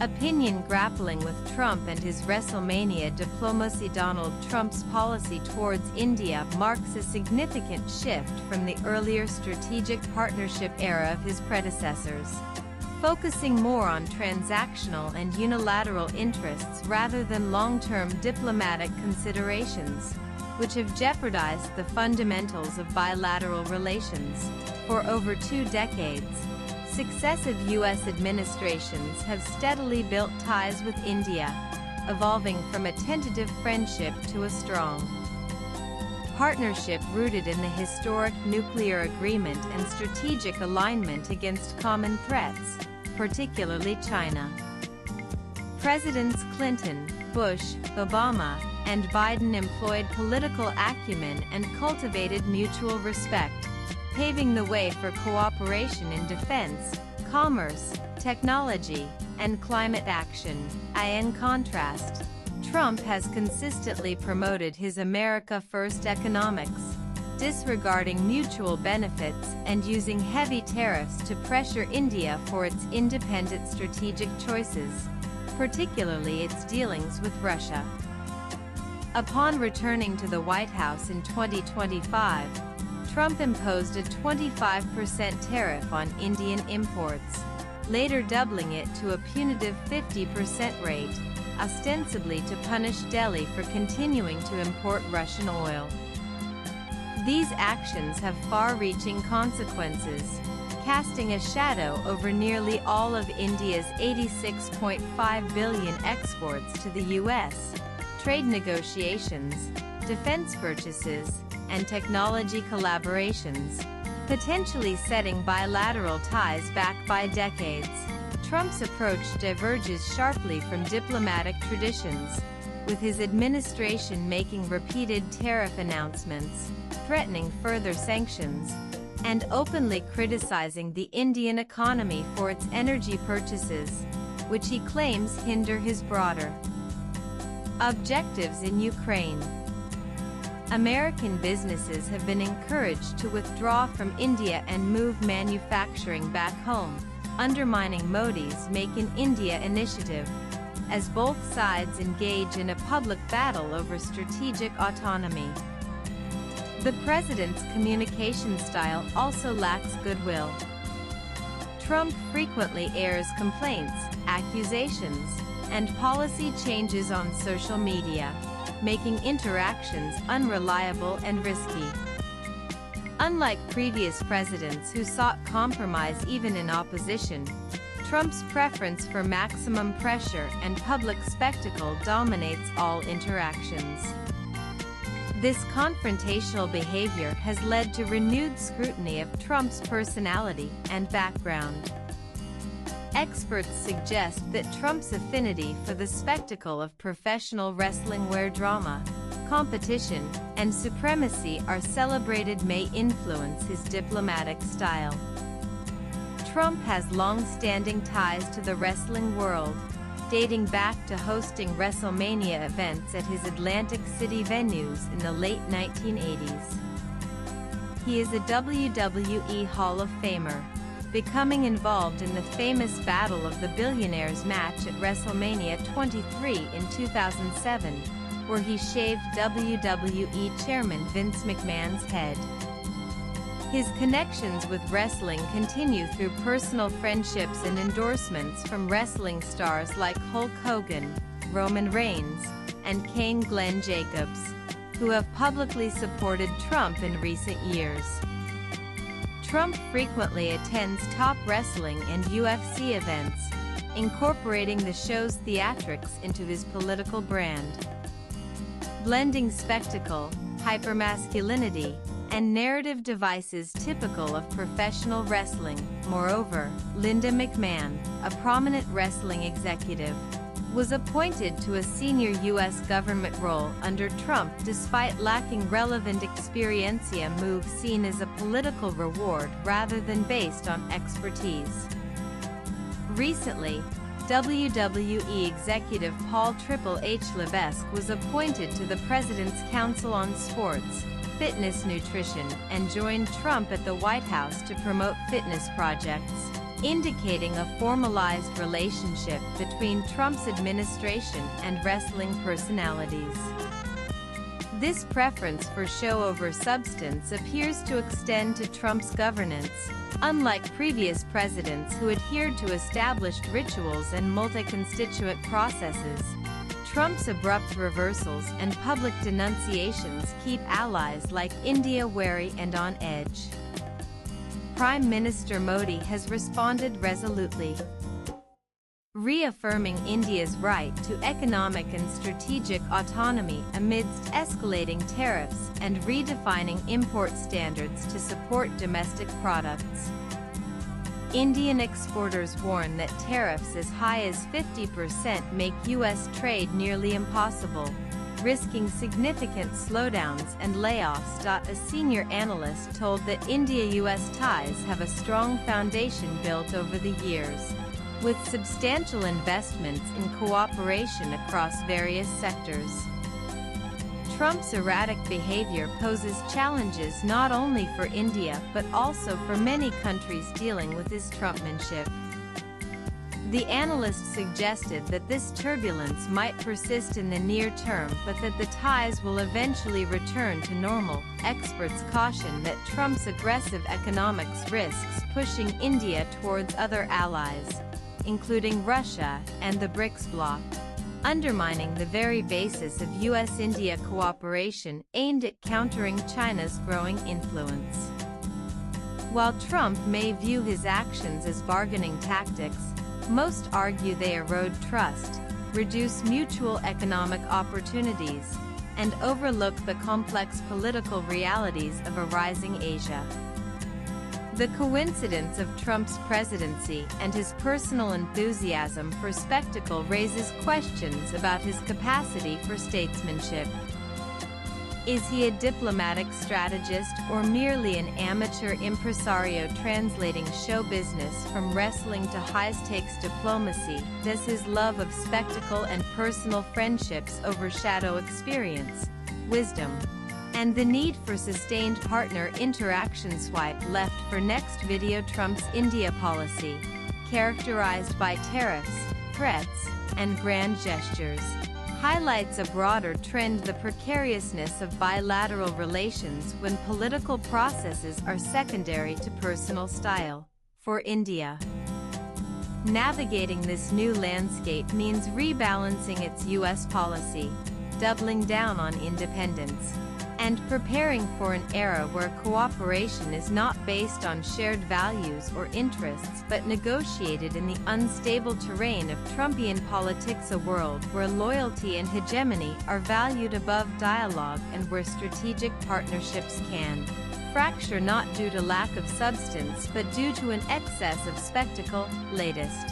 Opinion grappling with Trump and his WrestleMania diplomacy. Donald Trump's policy towards India marks a significant shift from the earlier strategic partnership era of his predecessors, focusing more on transactional and unilateral interests rather than long-term diplomatic considerations, which have jeopardized the fundamentals of bilateral relations. For over 2 decades, successive U.S. administrations have steadily built ties with India, evolving from a tentative friendship to a strong partnership rooted in the historic nuclear agreement and strategic alignment against common threats, particularly China. Presidents Clinton, Bush, Obama, and Biden employed political acumen and cultivated mutual respect, paving the way for cooperation in defense, commerce, technology, and climate action. In contrast, Trump has consistently promoted his America First economics, disregarding mutual benefits and using heavy tariffs to pressure India for its independent strategic choices, particularly its dealings with Russia. Upon returning to the White House in 2025, Trump imposed a 25% tariff on Indian imports, later doubling it to a punitive 50% rate, ostensibly to punish Delhi for continuing to import Russian oil. These actions have far-reaching consequences, casting a shadow over nearly all of India's $86.5 billion exports to the U.S., trade negotiations, defense purchases, and technology collaborations, potentially setting bilateral ties back by decades. Trump's approach diverges sharply from diplomatic traditions, with his administration making repeated tariff announcements, threatening further sanctions, and openly criticizing the Indian economy for its energy purchases, which he claims hinder his broader objectives in Ukraine. American businesses have been encouraged to withdraw from India and move manufacturing back home, undermining Modi's Make in India initiative, as both sides engage in a public battle over strategic autonomy. The president's communication style also lacks goodwill. Trump frequently airs complaints, accusations, and policy changes on social media, making interactions unreliable and risky. Unlike previous presidents who sought compromise even in opposition, Trump's preference for maximum pressure and public spectacle dominates all interactions. This confrontational behavior has led to renewed scrutiny of Trump's personality and background. Experts suggest that Trump's affinity for the spectacle of professional wrestling, where drama, competition, and supremacy are celebrated, may influence his diplomatic style. Trump has long-standing ties to the wrestling world, dating back to hosting WrestleMania events at his Atlantic City venues in the late 1980s. He is a WWE Hall of Famer, becoming involved in the famous Battle of the Billionaires match at WrestleMania 23 in 2007, where he shaved WWE Chairman Vince McMahon's head. His connections with wrestling continue through personal friendships and endorsements from wrestling stars like Hulk Hogan, Roman Reigns, and Kane Glenn Jacobs, who have publicly supported Trump in recent years. Trump frequently attends top wrestling and UFC events, incorporating the show's theatrics into his political brand. Blending spectacle, hypermasculinity, and narrative devices typical of professional wrestling. Moreover, Linda McMahon, a prominent wrestling executive, was appointed to a senior U.S. government role under Trump despite lacking relevant experientia, move seen as a political reward rather than based on expertise. Recently, WWE executive Paul Triple H Levesque was appointed to the President's Council on Sports, Fitness, Nutrition, and joined Trump at the White House to promote fitness projects. indicating a formalized relationship between Trump's administration and wrestling personalities. This preference for show over substance appears to extend to Trump's governance. Unlike previous presidents who adhered to established rituals and multi-constituent processes, Trump's abrupt reversals and public denunciations keep allies like India wary and on edge. Prime Minister Modi has responded resolutely, reaffirming India's right to economic and strategic autonomy amidst escalating tariffs and redefining import standards to support domestic products. Indian exporters warn that tariffs as high as 50% make U.S. trade nearly impossible, risking significant slowdowns and layoffs. A senior analyst told that India-U.S. ties have a strong foundation built over the years, with substantial investments in cooperation across various sectors. Trump's erratic behavior poses challenges not only for India but also for many countries dealing with his Trumpmanship. The analyst suggested that this turbulence might persist in the near term but that the ties will eventually return to normal. Experts caution that Trump's aggressive economics risks pushing India towards other allies, including Russia and the BRICS bloc, undermining the very basis of U.S.-India cooperation aimed at countering China's growing influence. While Trump may view his actions as bargaining tactics, most argue they erode trust, reduce mutual economic opportunities, and overlook the complex political realities of a rising Asia. The coincidence of Trump's presidency and his personal enthusiasm for spectacle raises questions about his capacity for statesmanship. Is he a diplomatic strategist or merely an amateur impresario translating show business from wrestling to high-stakes diplomacy? Does his love of spectacle and personal friendships overshadow experience, wisdom, and the need for sustained partner interaction? Swipe left for next video. Trump's India policy, characterized by tariffs, threats, and grand gestures, highlights a broader trend: the precariousness of bilateral relations when political processes are secondary to personal style. For India, navigating this new landscape means rebalancing its U.S. policy, doubling down on independence, and preparing for an era where cooperation is not based on shared values or interests but negotiated in the unstable terrain of Trumpian politics, a world where loyalty and hegemony are valued above dialogue and where strategic partnerships can fracture not due to lack of substance but due to an excess of spectacle. Latest.